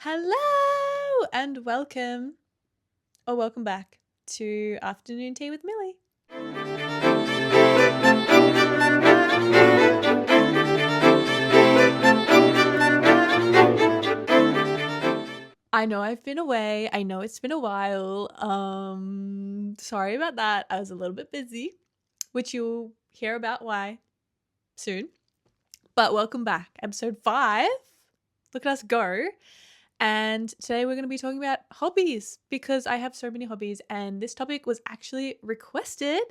Hello and welcome back to Afternoon Tea with Millie. I know I've been away. I know it's been a while. Sorry about that. I was a little bit busy, which you'll hear about why soon. But welcome back. Episode 5. Look at us go. And today we're going to be talking about hobbies because I have so many hobbies, and this topic was actually requested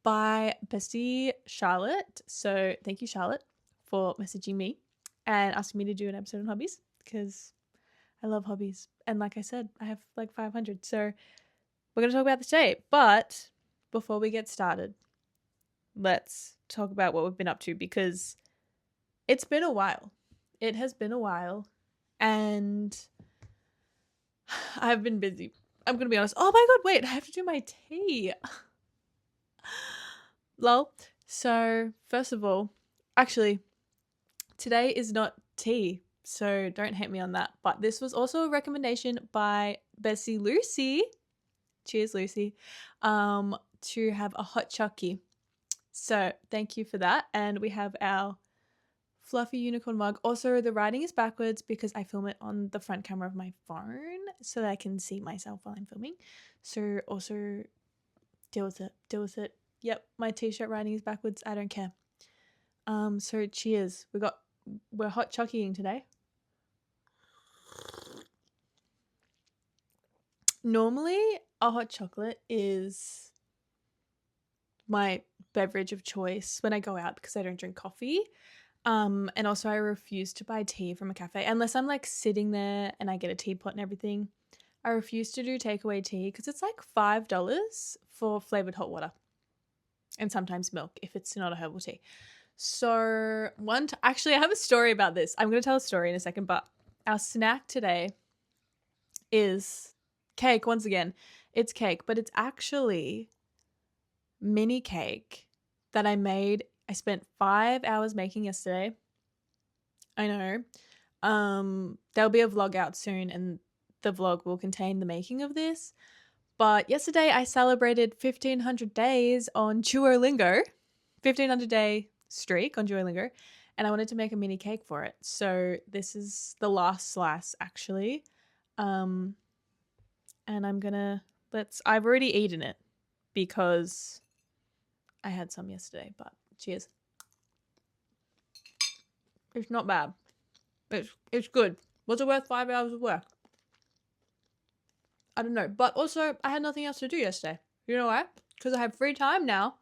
by bestie Charlotte. So thank you, Charlotte, for messaging me and asking me to do an episode on hobbies because I love hobbies. And like I said, I have like 500. So we're going to talk about this today. But before we get started, let's talk about what we've been up to because it's been a while. It has been a while. And I've been busy. I'm going to be honest. Oh my God, wait, I have to do my tea. Lol. So, first of all, actually, today is not tea. So, don't hate me on that. But this was also a recommendation by Bessie Lucy. Cheers, Lucy. To have a hot chucky. So, thank you for that. And we have our fluffy unicorn mug. Also, the writing is backwards because I film it on the front camera of my phone so that I can see myself while I'm filming. So also deal with it. Yep, my t-shirt writing is backwards. I don't care. So cheers. We're hot chuckying today. Normally a hot chocolate is my beverage of choice when I go out because I don't drink coffee. And also I refuse to buy tea from a cafe unless I'm like sitting there and I get a teapot and everything. I refuse to do takeaway tea because it's like $5 for flavored hot water and sometimes milk if it's not a herbal tea. So actually I have a story about this. I'm going to tell a story in a second, but our snack today is cake. Once again, it's cake, but it's actually mini cake that I made. I spent 5 hours making yesterday. I know. There'll be a vlog out soon and the vlog will contain the making of this. But yesterday I celebrated 1,500 days on Duolingo, 1,500 day streak on Duolingo, and I wanted to make a mini cake for it. So this is the last slice actually. And I've already eaten it because I had some yesterday, but cheers. It's not bad. It's good. Was it worth 5 hours of work? I don't know. But also, I had nothing else to do yesterday. You know why? Because I have free time now.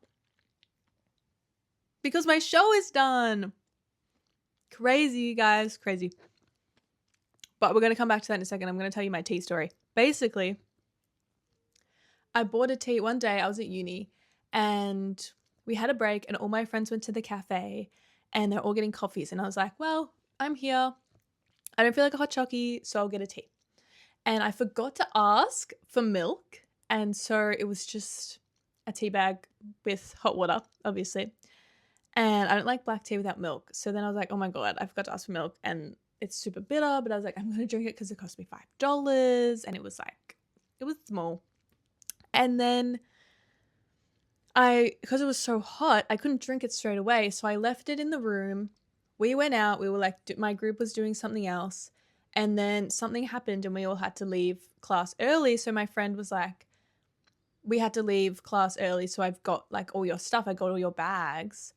Because my show is done. Crazy, guys. Crazy. But we're going to come back to that in a second. I'm going to tell you my tea story. Basically, I bought a tea one day. I was at uni and we had a break and all my friends went to the cafe and they're all getting coffees. And I was like, well, I'm here. I don't feel like a hot chockey, so I'll get a tea. And I forgot to ask for milk. And so it was just a tea bag with hot water, obviously. And I don't like black tea without milk. So then I was like, oh my God, I forgot to ask for milk. And it's super bitter. But I was like, I'm going to drink it because it cost me $5. And it was small. And then because it was so hot, I couldn't drink it straight away. So I left it in the room. We went out. We were like, my group was doing something else. And then something happened and we all had to leave class early. So my friend was like, we had to leave class early. So I've got like all your stuff. I got all your bags,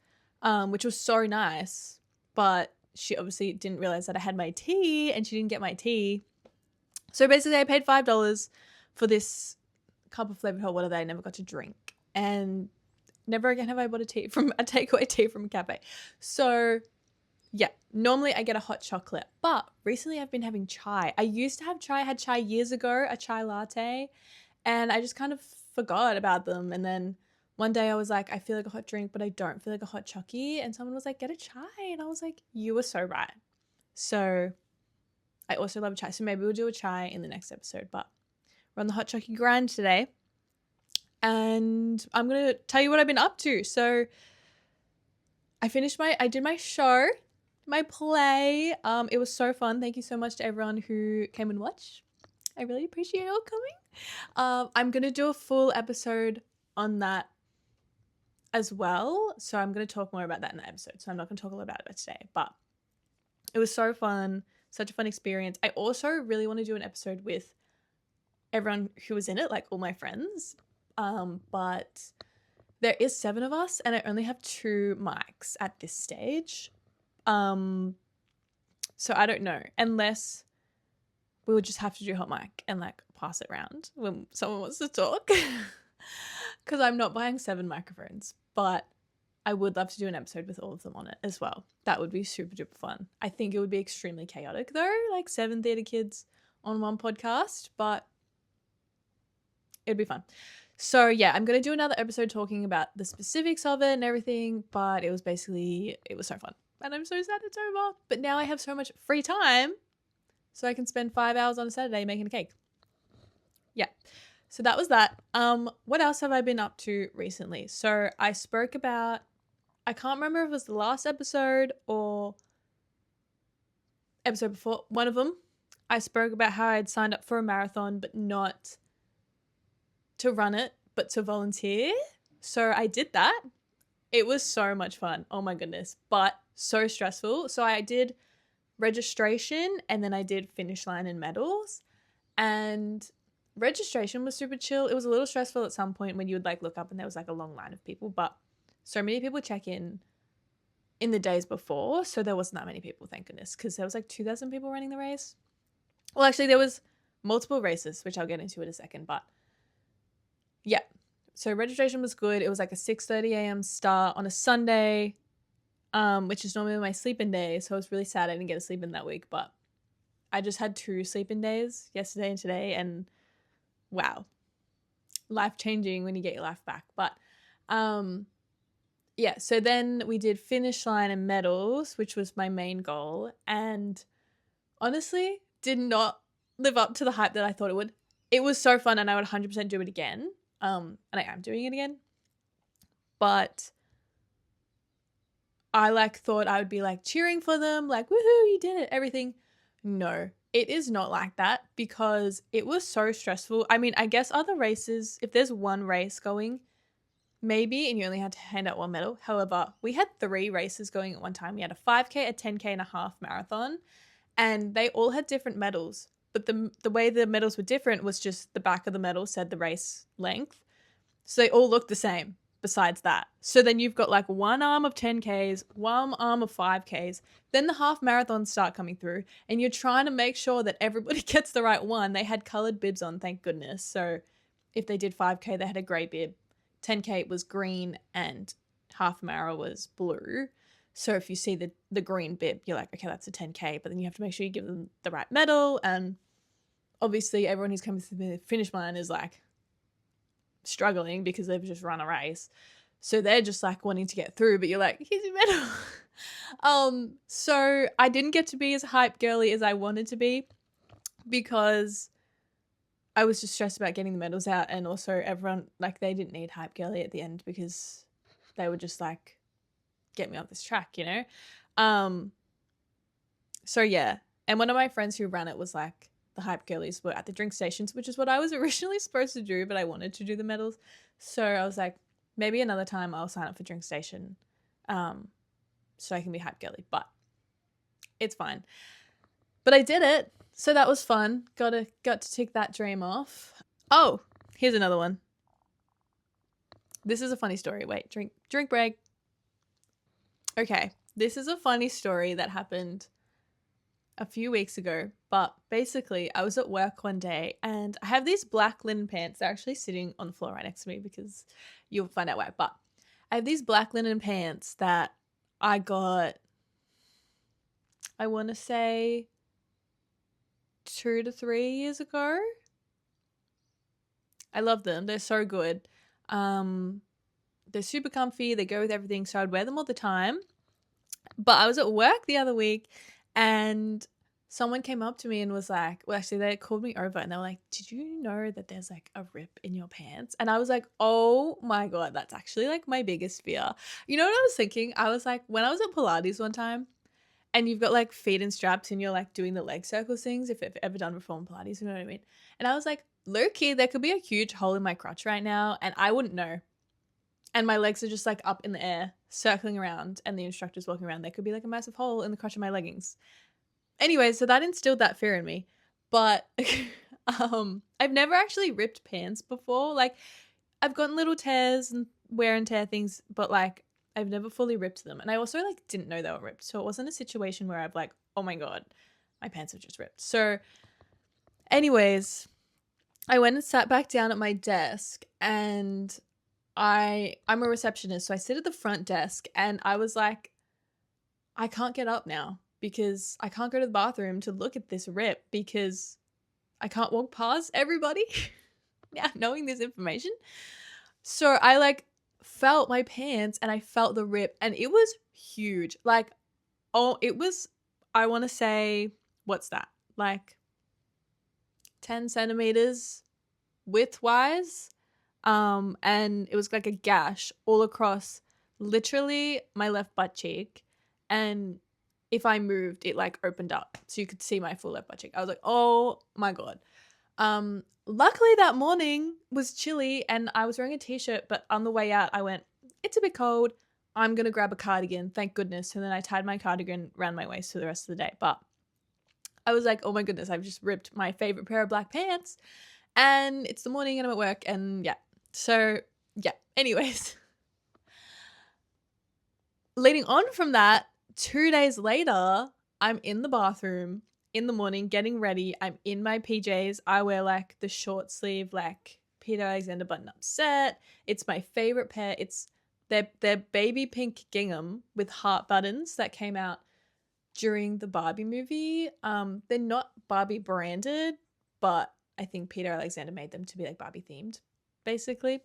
which was so nice. But she obviously didn't realize that I had my tea and she didn't get my tea. So basically I paid $5 for this cup of flavored hot water that I never got to drink. And never again have I bought a takeaway tea from a cafe. So yeah, normally I get a hot chocolate, but recently I've been having chai. I used to have chai. I had chai years ago, a chai latte, and I just kind of forgot about them. And then one day I was like, I feel like a hot drink, but I don't feel like a hot chucky. And someone was like, get a chai. And I was like, you were so right. So I also love chai. So maybe we'll do a chai in the next episode, but we're on the hot chucky grind today. And I'm going to tell you what I've been up to. So I did my show my play. It was so fun. Thank you so much to everyone who came and watched. I really appreciate you all coming. I'm gonna do a full episode on that as well. So I'm gonna talk more about that in the episode. So I'm not gonna talk a lot about it today, but it was so fun, such a fun experience. I also really want to do an episode with everyone who was in it, like all my friends. But there is 7 of us, and I only have 2 mics at this stage. So I don't know, unless we would just have to do hot mic and like pass it around when someone wants to talk. Because I'm not buying 7 microphones, but I would love to do an episode with all of them on it as well. That would be super duper fun. I think it would be extremely chaotic though, like 7 theatre kids on one podcast, but it'd be fun. So yeah, I'm going to do another episode talking about the specifics of it and everything, but it was so fun. And I'm so sad it's over. But now I have so much free time, so I can spend 5 hours on a Saturday making a cake. Yeah. So that was that. What else have I been up to recently? So I spoke about, I can't remember if it was the last episode or episode before, one of them. I spoke about how I had signed up for a marathon, but not to run it, but to volunteer. So I did that. It was so much fun. Oh my goodness. But so stressful. So I did registration and then I did finish line and medals. And registration was super chill. It was a little stressful at some point when you would like look up and there was like a long line of people, but so many people check in the days before, so there wasn't that many people, thank goodness, because there was like 2,000 people running the race. Well, actually there was multiple races, which I'll get into in a second, but yeah. So registration was good. It was like a 6:30 a.m. start on a Sunday, which is normally my sleep-in day, so I was really sad I didn't get a sleep-in that week, but I just had 2 sleep-in days, yesterday and today, and wow, life-changing when you get your life back. But yeah, so then we did finish line and medals, which was my main goal, and honestly did not live up to the hype that I thought it would. It was so fun and I would 100% do it again, and I am doing it again, but I like thought I would be like cheering for them, like woohoo, you did it, everything. No, it is not like that because it was so stressful. I mean, I guess other races, if there's one race going, maybe, and you only had to hand out 1 medal. However, we had 3 races going at one time. We had a 5K, a 10K, and a half marathon, and they all had different medals. But the way the medals were different was just the back of the medal said the race length. So they all looked the same besides that. So then you've got like one arm of 10Ks, one arm of 5Ks, then the half marathons start coming through, and you're trying to make sure that everybody gets the right one. They had colored bibs on, thank goodness. So if they did 5K, they had a gray bib. 10K was green and half mara was blue. So if you see the green bib, you're like, okay, that's a 10K, but then you have to make sure you give them the right medal. And obviously everyone who's coming to the finish line is like struggling because they've just run a race. So they're just like wanting to get through, but you're like, here's your medal. So I didn't get to be as hype girly as I wanted to be because I was just stressed about getting the medals out, and also everyone, like, they didn't need hype girly at the end because they would just like get me off this track, you know? So yeah. And one of my friends who ran it was like, the hype girlies were at the drink stations, which is what I was originally supposed to do, but I wanted to do the medals. So I was like, maybe another time I'll sign up for drink station, so I can be hype girly, but it's fine. But I did it. So that was fun. Got to tick that dream off. Oh, here's another one. This is a funny story. Wait, drink break. Okay, this is a funny story that happened a few weeks ago, but basically I was at work one day and I have these black linen pants. They're actually sitting on the floor right next to me because you'll find out why. But I have these black linen pants that I got, I want to say 2 to 3 years ago. I love them. They're so good. They're super comfy. They go with everything. So I'd wear them all the time. But I was at work the other week and someone came up to me and was like, well, actually they called me over and they were like, did you know that there's like a rip in your pants? And I was like, oh my God, that's actually like my biggest fear. You know what I was thinking? I was like, when I was at Pilates one time and you've got like feet in straps and you're like doing the leg circles things if you've ever done reform Pilates, you know what I mean? And I was like, low key, there could be a huge hole in my crotch right now and I wouldn't know. And my legs are just like up in the air, circling around, and the instructor's walking around. There could be like a massive hole in the crotch of my leggings. Anyway, so that instilled that fear in me. But I've never actually ripped pants before. Like, I've gotten little tears and wear and tear things, but like I've never fully ripped them. And I also like didn't know they were ripped. So it wasn't a situation where I've like, oh my God, my pants have just ripped. So anyways, I went and sat back down at my desk and I'm a receptionist. So I sit at the front desk and I was like, I can't get up now because I can't go to the bathroom to look at this rip because I can't walk past everybody now knowing this information. So I like felt my pants and I felt the rip and it was huge. Like, oh, it was, I want to say, what's that? Like 10 centimeters width wise. And it was like a gash all across literally my left butt cheek. And if I moved, it like opened up so you could see my full left butt cheek. I was like, oh my God. Luckily that morning was chilly and I was wearing a t-shirt, but on the way out I went, it's a bit cold. I'm going to grab a cardigan. Thank goodness. And then I tied my cardigan around my waist for the rest of the day. But I was like, oh my goodness, I've just ripped my favorite pair of black pants and it's the morning and I'm at work and yeah. So yeah, anyways, leading on from that, 2 days later, I'm in the bathroom in the morning getting ready. I'm in my PJs. I wear like the short sleeve, like Peter Alexander button up set. It's my favorite pair. It's their baby pink gingham with heart buttons that came out during the Barbie movie. They're not Barbie branded, but I think Peter Alexander made them to be like Barbie themed, basically.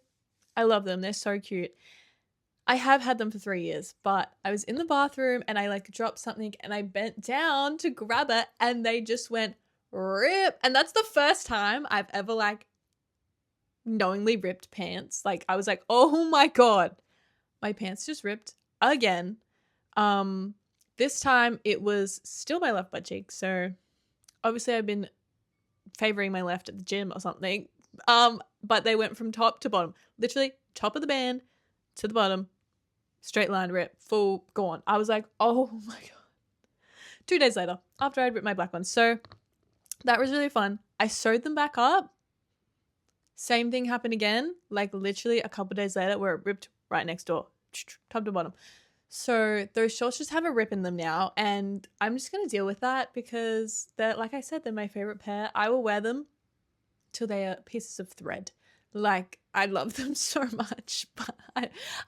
I love them. They're so cute. I have had them for 3 years, but I was in the bathroom and I like dropped something and I bent down to grab it and they just went rip. And that's the first time I've ever like knowingly ripped pants. Like I was like, oh my God, my pants just ripped again. This time it was still my left butt cheek. So obviously I've been favoring my left at the gym or something. But they went from top to bottom, literally top of the band to the bottom. Straight line rip, full gone. I was like, oh my God. 2 days later, after I'd ripped my black ones. So that was really fun. I sewed them back up. Same thing happened again, like literally a couple days later where it ripped right next door, top to bottom. So those shorts just have a rip in them now and I'm just going to deal with that because they're, like I said, they're my favorite pair. I will wear them till they are pieces of thread. Like, I love them so much, but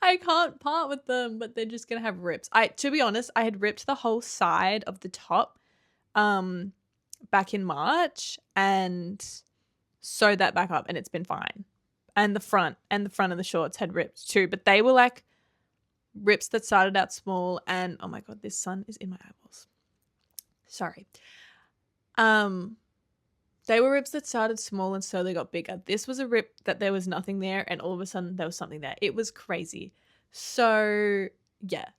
I can't part with them, but they're just going to have rips. To be honest, I had ripped the whole side of the top back in March and sewed that back up and it's been fine. And the front of the shorts had rips too, but they were like rips that started out small and oh my God, this sun is in my eyeballs. Sorry. They were rips that started small and slowly got bigger. This was a rip that there was nothing there and all of a sudden there was something there. It was crazy. So yeah,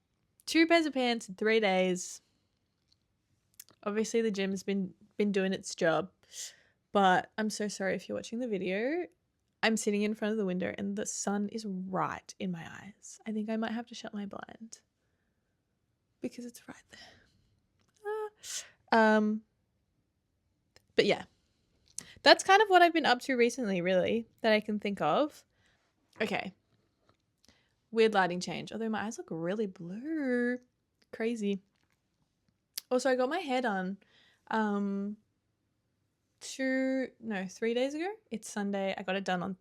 2 pairs of pants in 3 days. Obviously the gym's been doing its job, but I'm so sorry if you're watching the video. I'm sitting in front of the window and the sun is right in my eyes. I think I might have to shut my blind because it's right there. But yeah. That's kind of what I've been up to recently, really, that I can think of. Okay. Weird lighting change. Although my eyes look really blue. Crazy. Also, I got my hair done 3 days ago. It's Sunday. I got it done on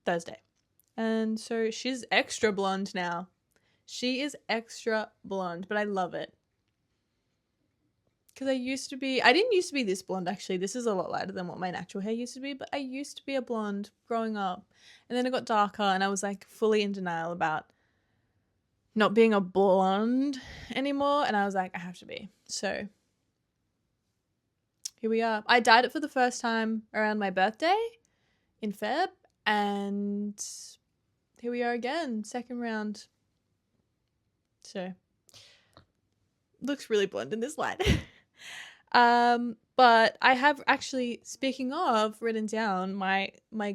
Thursday. And so she's extra blonde now. She is extra blonde, but I love it. Because I didn't used to be this blonde actually. This is a lot lighter than what my natural hair used to be, but I used to be a blonde growing up. And then it got darker and I was like fully in denial about not being a blonde anymore. And I was like, I have to be. So here we are. I dyed it for the first time around my birthday in Feb. And here we are again, second round. So looks really blonde in this light. But I have actually, speaking of, written down my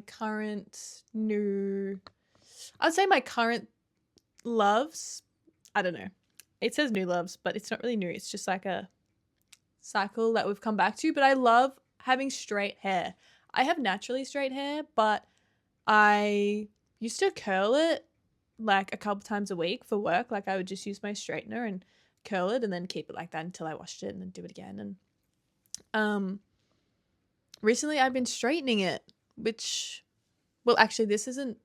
current new, I'd say my current loves. I don't know. It says new loves, but it's not really new. It's just like a cycle that we've come back to. But I love having straight hair. I have naturally straight hair, but I used to curl it like a couple times a week for work. Like I would just use my straightener and curl it and then keep it like that until I washed it and then do it again. And recently I've been straightening it, which, well, actually this isn't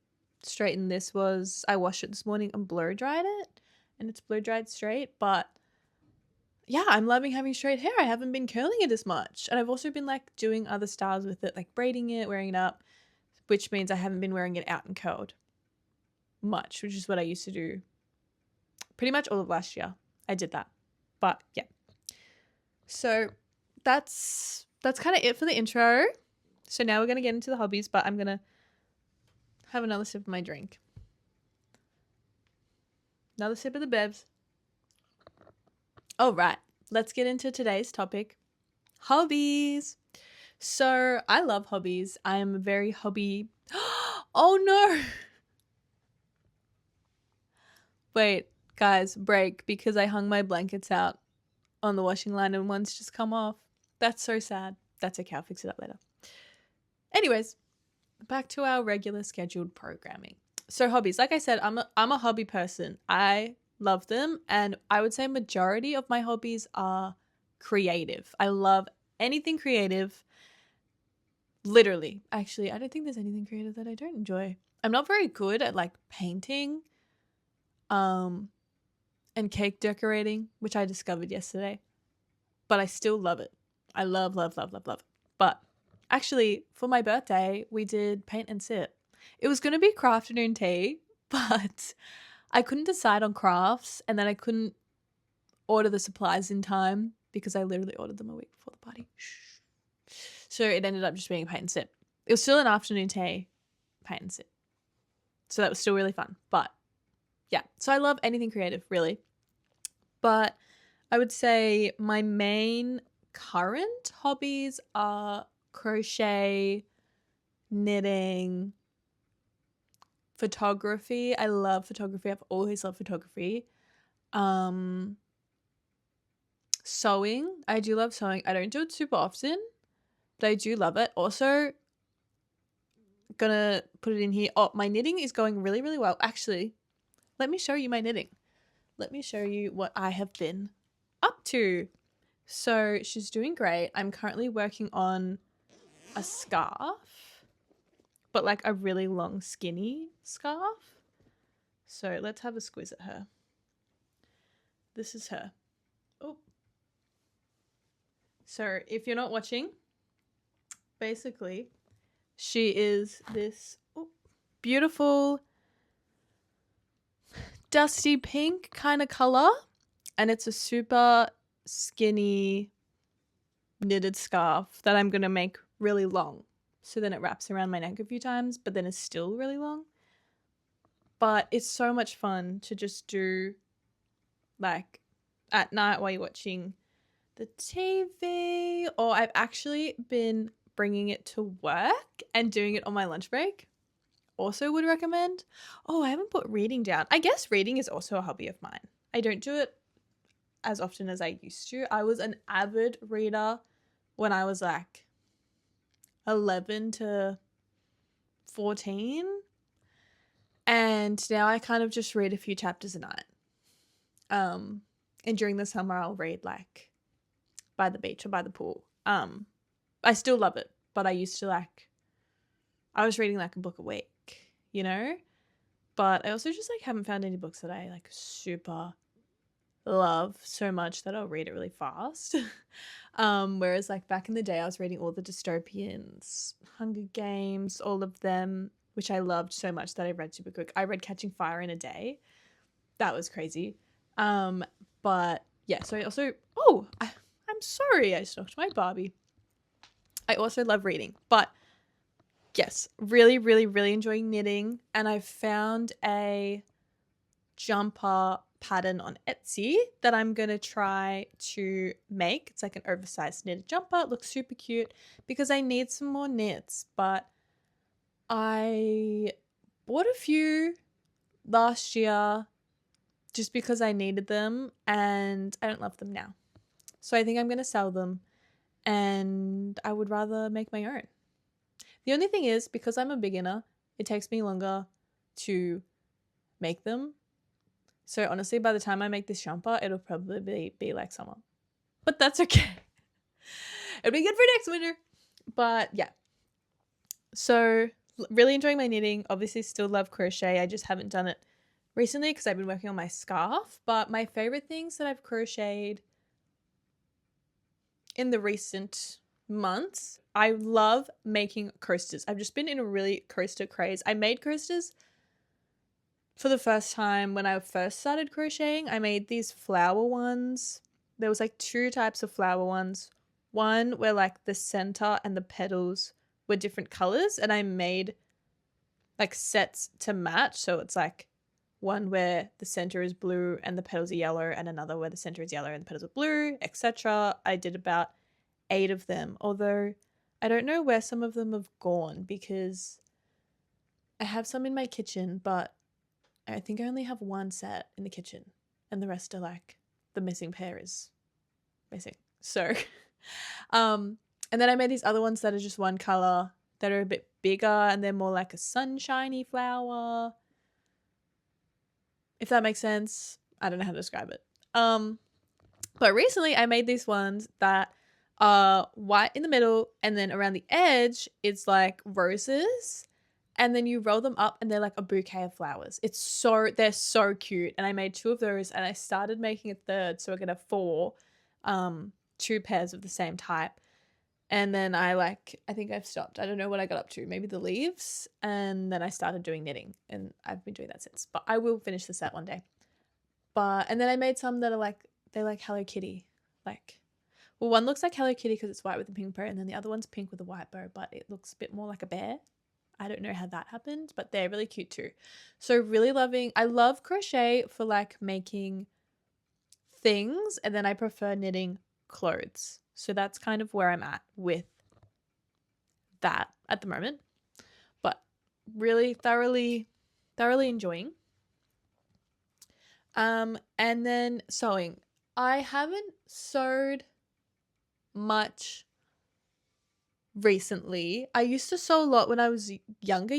straightened. This was, I washed it this morning and blow dried it, and it's blow dried straight. But yeah, I'm loving having straight hair. I haven't been curling it as much. And I've also been like doing other styles with it, like braiding it, wearing it up, which means I haven't been wearing it out and curled much, which is what I used to do pretty much all of last year. I did that. But yeah. So that's kind of it for the intro. So now we're going to get into the hobbies, but I'm going to have another sip of my drink. Another sip of the bevs. All right, let's get into today's topic, hobbies. So I love hobbies. I am a very hobby. Oh no. Wait, guys, break, because I hung my blankets out on the washing line and one's just come off. That's so sad. That's okay, I'll fix it up later. Anyways, back to our regular scheduled programming. So hobbies, like I said, I'm a hobby person. I love them, and I would say majority of my hobbies are creative. I love anything creative. Literally. Actually, I don't think there's anything creative that I don't enjoy. I'm not very good at like painting and cake decorating, which I discovered yesterday. But I still love it. I love it. But actually, for my birthday, we did paint and sip. It was going to be craft afternoon tea, but I couldn't decide on crafts, and then I couldn't order the supplies in time because I literally ordered them a week before the party. So it ended up just being a paint and sip. It was still an afternoon tea, paint and sip. So that was still really fun. But yeah, so I love anything creative, really. But I would say my main current hobbies are crochet, knitting, photography. I love photography. I've always loved photography. Sewing. I do love sewing. I don't do it super often, but I do love it. Also, gonna put it in here. Oh, my knitting is going really, really well. Actually, let me show you my knitting. Let me show you what I have been up to. So she's doing great. I'm currently working on a scarf, but like a really long, skinny scarf. So let's have a squiz at her. This is her. Oh. So if you're not watching, basically, she is this beautiful dusty pink kind of color, and it's a super skinny knitted scarf that I'm going to make really long. So then it wraps around my neck a few times, but then it's still really long. But it's so much fun to just do like at night while you're watching the TV, or I've actually been bringing it to work and doing it on my lunch break. Also would recommend. Oh, I haven't put reading down. I guess reading is also a hobby of mine. I don't do it as often as I used to. I was an avid reader when I was like 11 to 14. And now I kind of just read a few chapters a night. And during the summer I'll read like by the beach or by the pool. I still love it, but I used to I was reading like a book a week, you know? But I also just like haven't found any books that I like super love so much that I'll read it really fast. Whereas like back in the day I was reading all the dystopians, Hunger Games, all of them, which I loved so much that I read super quick. I read Catching Fire in a day. That was crazy. But yeah, so I also, I'm sorry I stalked my Barbie. I also love reading, but yes, really, really, really enjoying knitting. And I found a jumper pattern on Etsy that I'm going to try to make. It's like an oversized knitted jumper. It looks super cute because I need some more knits, but I bought a few last year just because I needed them and I don't love them now. So I think I'm going to sell them and I would rather make my own. The only thing is, because I'm a beginner, it takes me longer to make them. So honestly, by the time I make this jumper, it'll probably be like summer. But that's okay. It'll be good for next winter. But yeah. So really enjoying my knitting. Obviously still love crochet. I just haven't done it recently because I've been working on my scarf. But my favorite things that I've crocheted in the recent months, I love making coasters. I've just been in a really coaster craze. I made coasters for the first time when I first started crocheting. I made these flower ones. There was like 2 types of flower ones. One where like the center and the petals were different colors, and I made like sets to match. So it's like one where the center is blue and the petals are yellow, and another where the center is yellow and the petals are blue, etc. I did about 8 of them, although I don't know where some of them have gone because I have some in my kitchen, but I think I only have 1 set in the kitchen and the rest are like the missing pair is missing. So, and then I made these other ones that are just one color that are a bit bigger and they're more like a sunshiny flower. If that makes sense. I don't know how to describe it. But recently I made these ones that are white in the middle and then around the edge it's like roses. And then you roll them up and they're like a bouquet of flowers. They're so cute. And I made 2 of those and I started making a third. So we're going to have 4, 2 pairs of the same type. And then I think I've stopped. I don't know what I got up to. Maybe the leaves. And then I started doing knitting and I've been doing that since. But I will finish the set one day. And then I made some that are they're like Hello Kitty. Well, one looks like Hello Kitty because it's white with a pink bow. And then the other one's pink with a white bow. But it looks a bit more like a bear. I don't know how that happened, but they're really cute too. So I love crochet for like making things, and then I prefer knitting clothes. So that's kind of where I'm at with that at the moment, but really thoroughly enjoying. And then sewing. I haven't sewed much recently. I used to sew a lot when I was younger,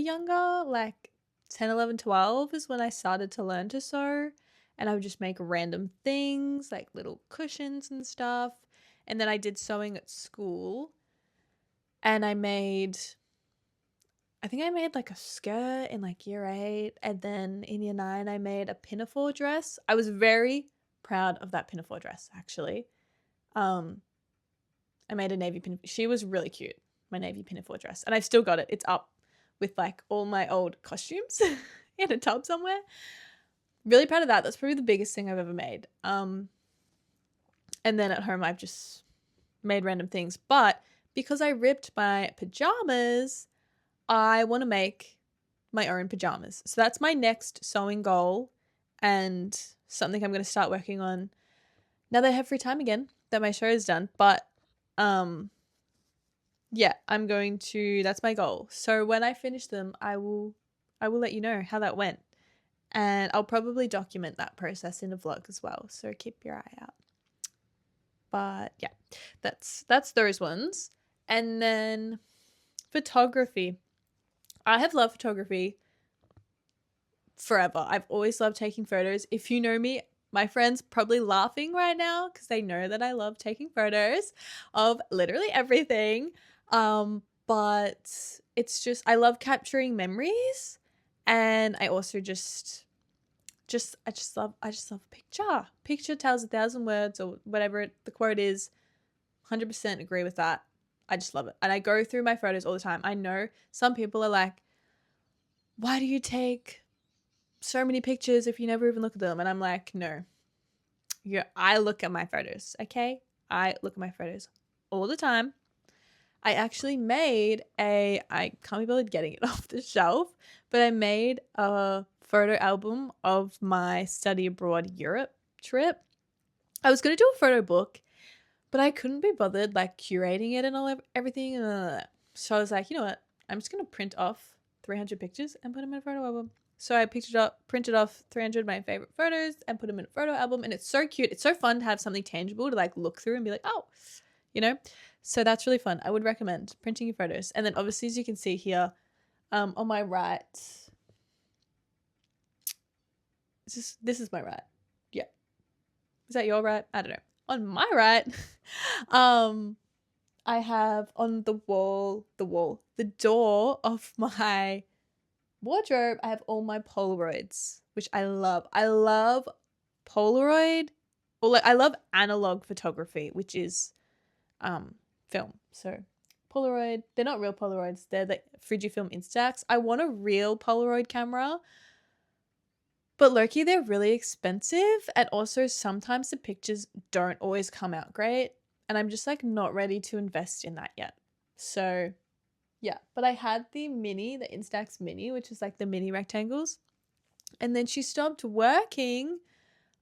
like 10, 11, 12 is when I started to learn to sew, and I would just make random things like little cushions and stuff. And then I did sewing at school and I think I made like a skirt in like year 8, and then in year 9 I made a pinafore dress. I was very proud of that pinafore dress actually. I made a navy pinafore. She was really cute. My navy pinafore dress, and I've still got it. It's up with like all my old costumes in a tub somewhere. Really proud of that. That's probably the biggest thing I've ever made. And then at home I've just made random things, but because I ripped my pajamas, I want to make my own pajamas. So that's my next sewing goal and something I'm going to start working on now that I have free time again, that my show is done. But yeah, that's my goal. So when I finish them, I will let you know how that went. And I'll probably document that process in a vlog as well. So keep your eye out. But yeah, that's those ones. And then photography. I have loved photography forever. I've always loved taking photos. If you know me, my friends probably laughing right now because they know that I love taking photos of literally everything. But it's just, I love capturing memories, and I also I just love a picture. Picture tells 1,000 words, or whatever the quote is. 100% agree with that. I just love it. And I go through my photos all the time. I know some people are like, why do you take so many pictures if you never even look at them? And I'm like, no. I look at my photos, okay? I look at my photos all the time. I actually I can't be bothered getting it off the shelf, but I made a photo album of my study abroad Europe trip. I was going to do a photo book, but I couldn't be bothered like curating it and everything. So I was like, you know what? I'm just going to print off 300 pictures and put them in a photo album. So I printed off 300 of my favorite photos and put them in a photo album. And it's so cute. It's so fun to have something tangible to like look through and be like, oh, you know? So that's really fun. I would recommend printing your photos. And then obviously, as you can see here, on my right, this is my right. Yeah. Is that your right? I don't know. On my right, I have on the door of my wardrobe, I have all my Polaroids, which I love. I love Polaroid, or like I love analog photography, which is film. So Polaroid, they're not real Polaroids, they're the Fujifilm Instax. I want a real Polaroid camera, but low-key, they're really expensive, and also sometimes the pictures don't always come out great, and I'm just like not ready to invest in that yet. So yeah, but I had the Instax Mini, which is like the mini rectangles, and then she stopped working.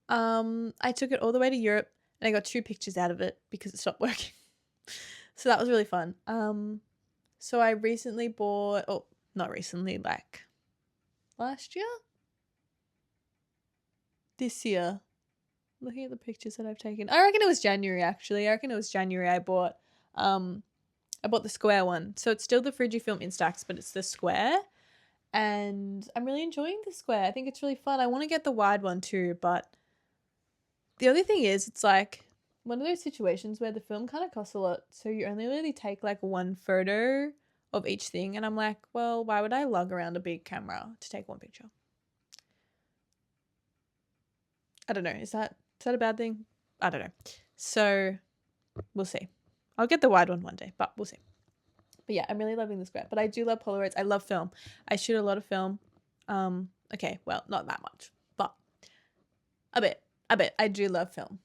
I took it all the way to Europe and I got 2 pictures out of it because it stopped working. So that was really fun. So I recently bought, oh, not recently, like last year? This year. Looking at the pictures that I've taken. I reckon it was January actually. I reckon it was January I bought the square one. So it's still the Fujifilm Instax, but it's the square. And I'm really enjoying the square. I think it's really fun. I want to get the wide one too, but the only thing is it's like one of those situations where the film kind of costs a lot. So you only really take like one photo of each thing. And I'm like, well, why would I lug around a big camera to take one picture? I don't know. Is that a bad thing? I don't know. So we'll see. I'll get the wide one day, but we'll see. But yeah, I'm really loving the square. But I do love Polaroids. I love film. I shoot a lot of film. Okay, well, not that much, but a bit. I do love film.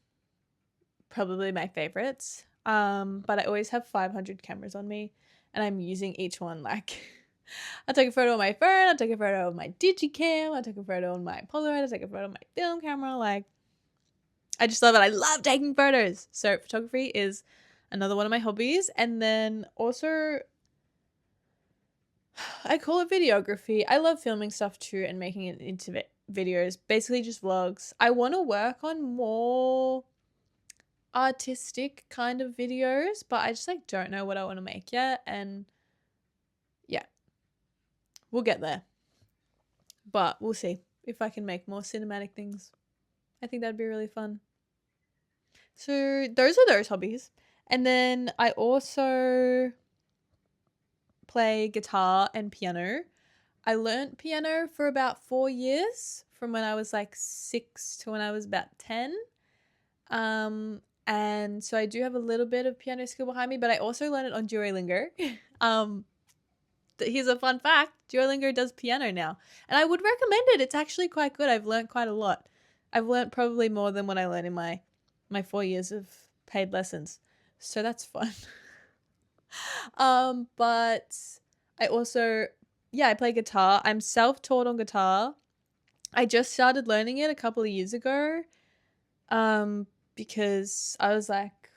Probably my favorites. But I always have 500 cameras on me, and I'm using each one like I take a photo of my phone, I take a photo of my digicam, I take a photo on my Polaroid, I take a photo of my film camera. Like, I just love it. I love taking photos. So photography is another one of my hobbies. And then also, I call it videography. I love filming stuff too and making it into videos, basically just vlogs. I want to work on more artistic kind of videos, but I just like don't know what I want to make yet. And yeah, we'll get there. But we'll see if I can make more cinematic things. I think that'd be really fun. So those are those hobbies. And then I also play guitar and piano. I learned piano for about 4 years, from when I was like 6 to when I was about 10. And so I do have a little bit of piano skill behind me, but I also learned it on Duolingo. Here's a fun fact. Duolingo does piano now, and I would recommend it. It's actually quite good. I've learned quite a lot. I've learned probably more than what I learned in my 4 years of paid lessons. So that's fun. But I also, yeah, I play guitar. I'm self-taught on guitar. I just started learning it a couple of years ago. Because I was like,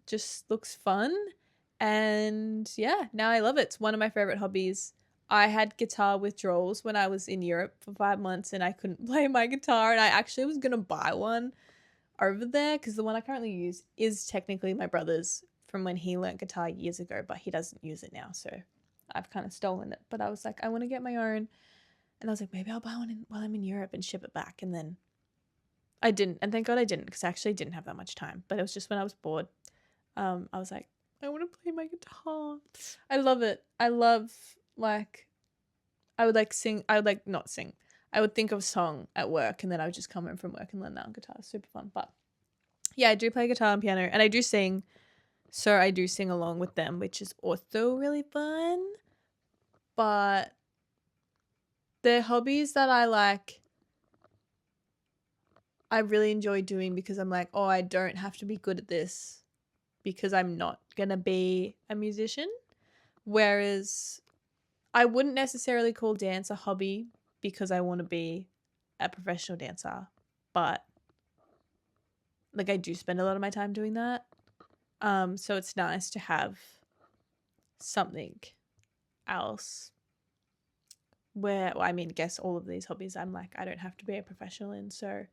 just looks fun. And yeah, now I love it. It's one of my favorite hobbies. I had guitar withdrawals when I was in Europe for 5 months and I couldn't play my guitar, and I actually was going to buy one over there because the one I currently use is technically my brother's from when he learned guitar years ago, but he doesn't use it now, so I've kind of stolen it. But I was like, I want to get my own, and I was like, maybe I'll buy one while I'm in Europe and ship it back. And then I didn't, and thank God I didn't, because I actually didn't have that much time. But it was just when I was bored, I was like, I want to play my guitar. I love it. I love, like, I would like sing. I would like not sing. I would think of a song at work, and then I would just come home from work and learn that on guitar. Super fun. But yeah, I do play guitar and piano, and I do sing. So I do sing along with them, which is also really fun. But the hobbies that I like, I really enjoy doing because I'm like, oh, I don't have to be good at this because I'm not going to be a musician. Whereas I wouldn't necessarily call dance a hobby because I want to be a professional dancer, but like I do spend a lot of my time doing that. So it's nice to have something else where, well, I mean, guess all of these hobbies I'm like, I don't have to be a professional in, so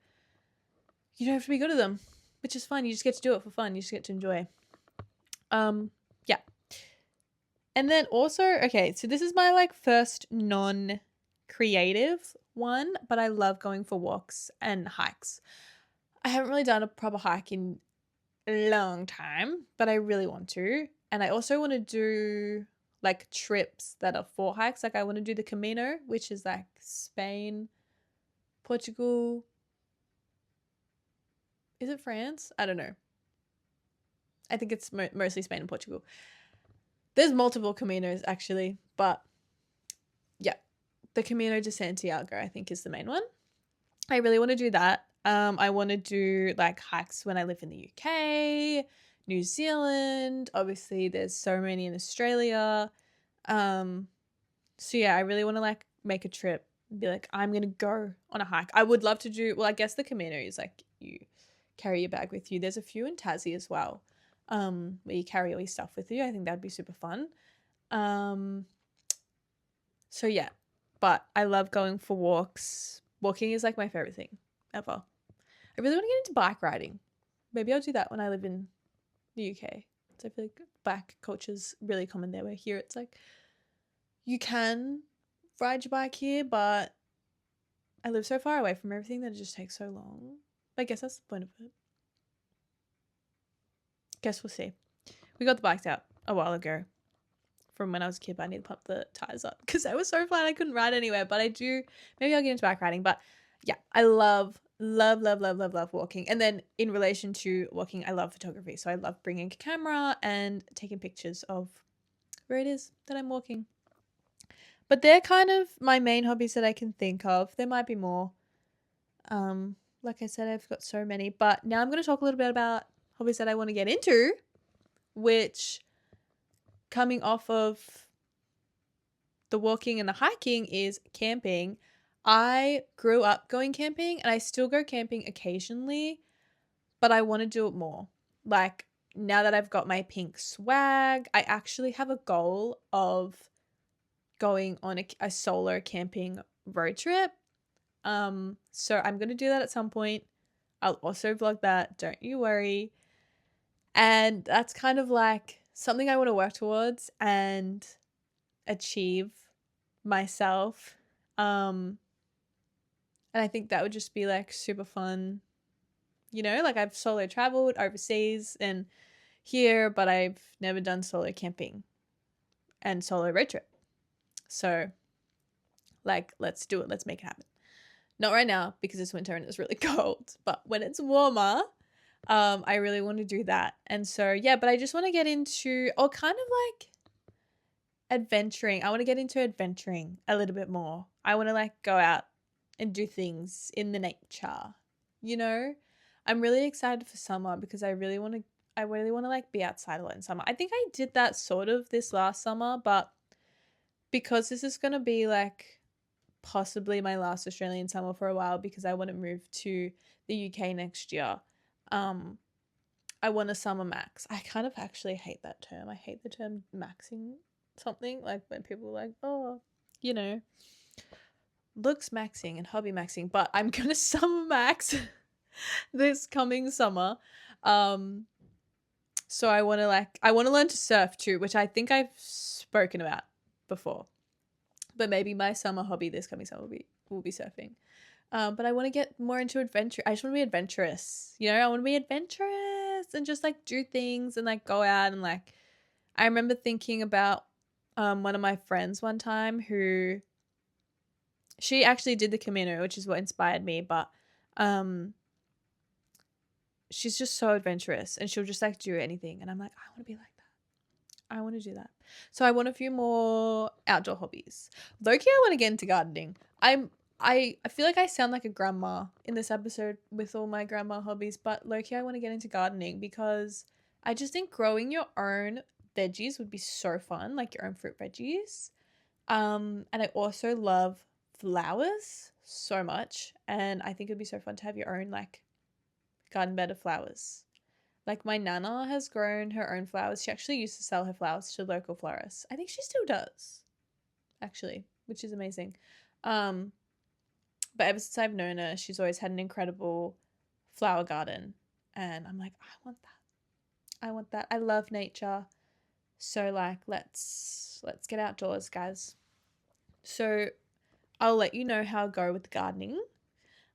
you don't have to be good at them, which is fun. You just get to do it for fun. You just get to enjoy. Yeah. And then also, okay, so this is my like first non-creative one, but I love going for walks and hikes. I haven't really done a proper hike in a long time, but I really want to. And I also want to do like trips that are for hikes. Like I want to do the Camino, which is like Spain, Portugal. Is it France? I don't know. I think it's mostly Spain and Portugal. There's multiple Caminos actually, but yeah, the Camino de Santiago I think is the main one. I really want to do that. I want to do like hikes when I live in the UK, New Zealand. Obviously, there's so many in Australia. So yeah, I really want to like make a trip and be like, I'm gonna go on a hike. I would love to do. Well, I guess the Camino is like you carry your bag with you. There's a few in Tassie as well, where you carry all your stuff with you. I think that'd be super fun. So yeah, but I love going for walks. Walking is like my favorite thing ever. I really want to get into bike riding. Maybe I'll do that when I live in the UK. So I feel like bike culture's really common there. Where here it's like you can ride your bike here, but I live so far away from everything that it just takes so long. I guess that's the point of it. Guess we'll see. We got the bikes out a while ago from when I was a kid, but I need to pump the tires up because I was so flat I couldn't ride anywhere. But I do, maybe I'll get into bike riding. But yeah, I love walking. And then in relation to walking, I love photography. So I love bringing a camera and taking pictures of where it is that I'm walking. But they're kind of my main hobbies that I can think of. There might be more. Like I said, I've got so many. But now I'm going to talk a little bit about hobbies that I want to get into, which coming off of the walking and the hiking is camping. I grew up going camping and I still go camping occasionally, but I want to do it more. Like now that I've got my pink swag, I actually have a goal of going on a solo camping road trip. So I'm going to do that at some point. I'll also vlog that, don't you worry. And that's kind of like something I want to work towards and achieve myself. And I think that would just be like super fun. You know, like I've solo traveled overseas and here, but I've never done solo camping and solo road trip. So like, let's do it. Let's make it happen. Not right now because it's winter and it's really cold, but when it's warmer, I really want to do that. And so, yeah, but I just want to get into, or kind of like adventuring. I want to get into adventuring a little bit more. I want to like go out and do things in the nature, you know? I'm really excited for summer because I really want to like be outside a lot in summer. I think I did that sort of this last summer, but because this is going to be like possibly my last Australian summer for a while because I want to move to the UK next year. I want a summer max. I kind of actually hate that term. I hate the term maxing something, like when people are like, oh, you know, looks maxing and hobby maxing, but I'm gonna summer max this coming summer. So I want to learn to surf too, which I think I've spoken about before. But maybe my summer hobby this coming summer will be surfing. But I want to get more into adventure. I just want to be adventurous. You know, I want to be adventurous and just like do things and like go out and like. I remember thinking about one of my friends one time who she actually did the Camino, which is what inspired me, but she's just so adventurous and she'll just like do anything and I'm like, I want to be like that. I want to do that. So I want a few more outdoor hobbies. Low-key, I want to get into gardening. I feel like I sound like a grandma in this episode with all my grandma hobbies, but low-key I want to get into gardening because I just think growing your own veggies would be so fun, like your own fruit veggies. And I also love flowers so much, and I think it'd be so fun to have your own like garden bed of flowers. Like my nana has grown her own flowers. She actually used to sell her flowers to local florists. I think she still does, actually, which is amazing. Um, but ever since I've known her, she's always had an incredible flower garden, and I'm like, I want that. I want that. I love nature. So like, let's get outdoors, guys. So I'll let you know how I go with the gardening,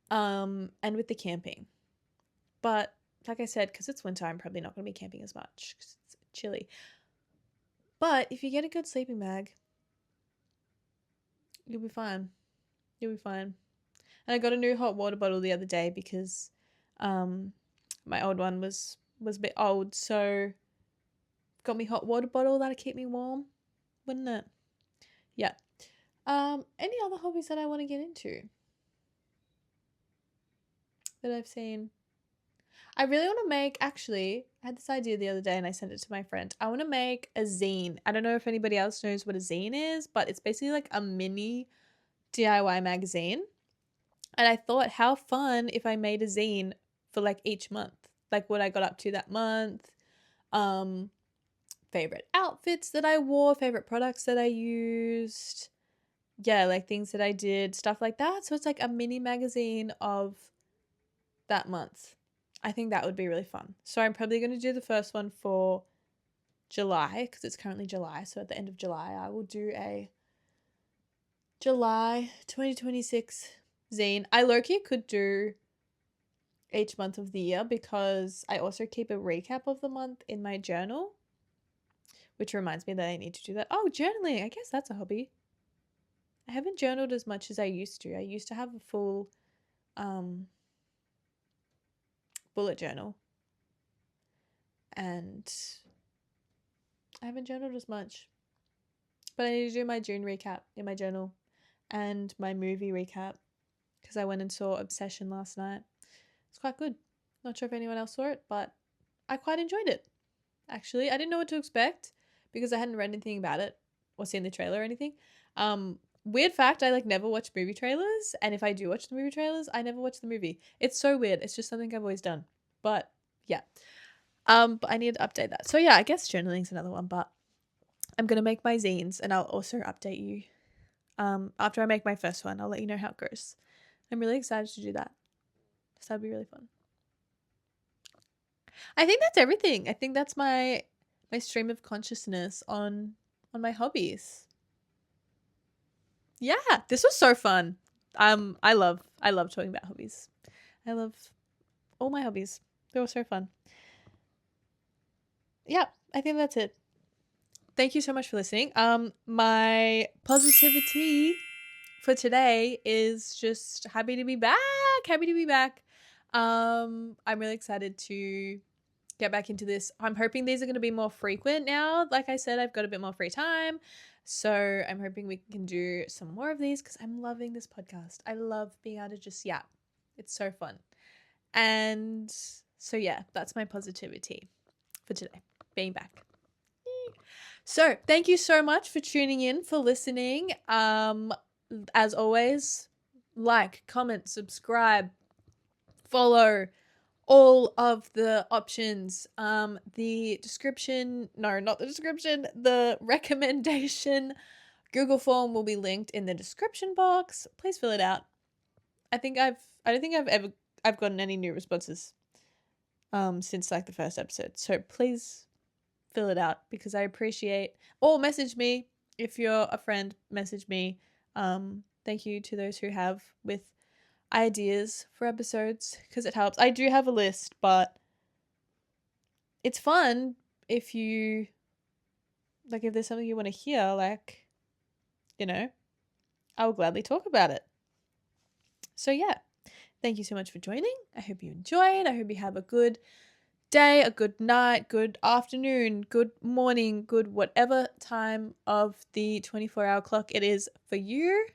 and with the camping. But like I said, because it's winter, I'm probably not going to be camping as much because it's chilly. But if you get a good sleeping bag, you'll be fine. You'll be fine. And I got a new hot water bottle the other day because my old one was a bit old, so got me hot water bottle that'll keep me warm, wouldn't it? Yeah. Any other hobbies that I want to get into that I've seen? I really want to make, actually, I had this idea the other day and I sent it to my friend. I want to make a zine. I don't know if anybody else knows what a zine is, but it's basically like a mini DIY magazine. And I thought, how fun if I made a zine for like each month, like what I got up to that month, favorite outfits that I wore, favorite products that I used, yeah, like things that I did, stuff like that. So it's like a mini magazine of that month. I think that would be really fun. So I'm probably going to do the first one for July because it's currently July. So at the end of July, I will do a July 2026 zine. I low-key could do each month of the year because I also keep a recap of the month in my journal, which reminds me that I need to do that. Oh, journaling. I guess that's a hobby. I haven't journaled as much as I used to. I used to have a full bullet journal, and I haven't journaled as much. But I need to do my June recap in my journal and my movie recap because I went and saw Obsession last night. It's quite good. Not sure if anyone else saw it, but I quite enjoyed it. Actually, I didn't know what to expect because I hadn't read anything about it or seen the trailer or anything. Weird fact, I like never watch movie trailers, and if I do watch the movie trailers, I never watch the movie. It's so weird. It's just something I've always done. But yeah. But I need to update that. So yeah, I guess journaling's another one, but I'm gonna make my zines and I'll also update you. After I make my first one, I'll let you know how it goes. I'm really excited to do that. So that'd be really fun. I think that's everything. I think that's my stream of consciousness on my hobbies. Yeah, this was so fun. I love talking about hobbies. I love all my hobbies. They were so fun. Yeah, I think that's it. Thank you so much for listening. My positivity for today is just happy to be back. Happy to be back. I'm really excited to get back into this. I'm hoping these are going to be more frequent now. Like I said, I've got a bit more free time. So I'm hoping we can do some more of these because I'm loving this podcast. I love being able to just yap. It's so fun. And so yeah, that's my positivity for today, being back. So thank you so much for tuning in, for listening. As always, like, comment, subscribe, follow, all of the options. The description, no, not the description, the recommendation Google form will be linked in the description box. Please fill it out. I don't think I've gotten any new responses since like the first episode. So please fill it out because I appreciate, or message me if you're a friend, message me. Thank you to those who have with ideas for episodes because it helps. I do have a list, but it's fun if you like, if there's something you want to hear, like, you know, I will gladly talk about it. So yeah, thank you so much for joining. I hope you enjoyed. I hope you have a good day, a good night, good afternoon, good morning, good whatever time of the 24-hour clock it is for you.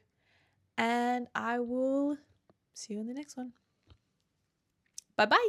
And I will see you in the next one. Bye-bye.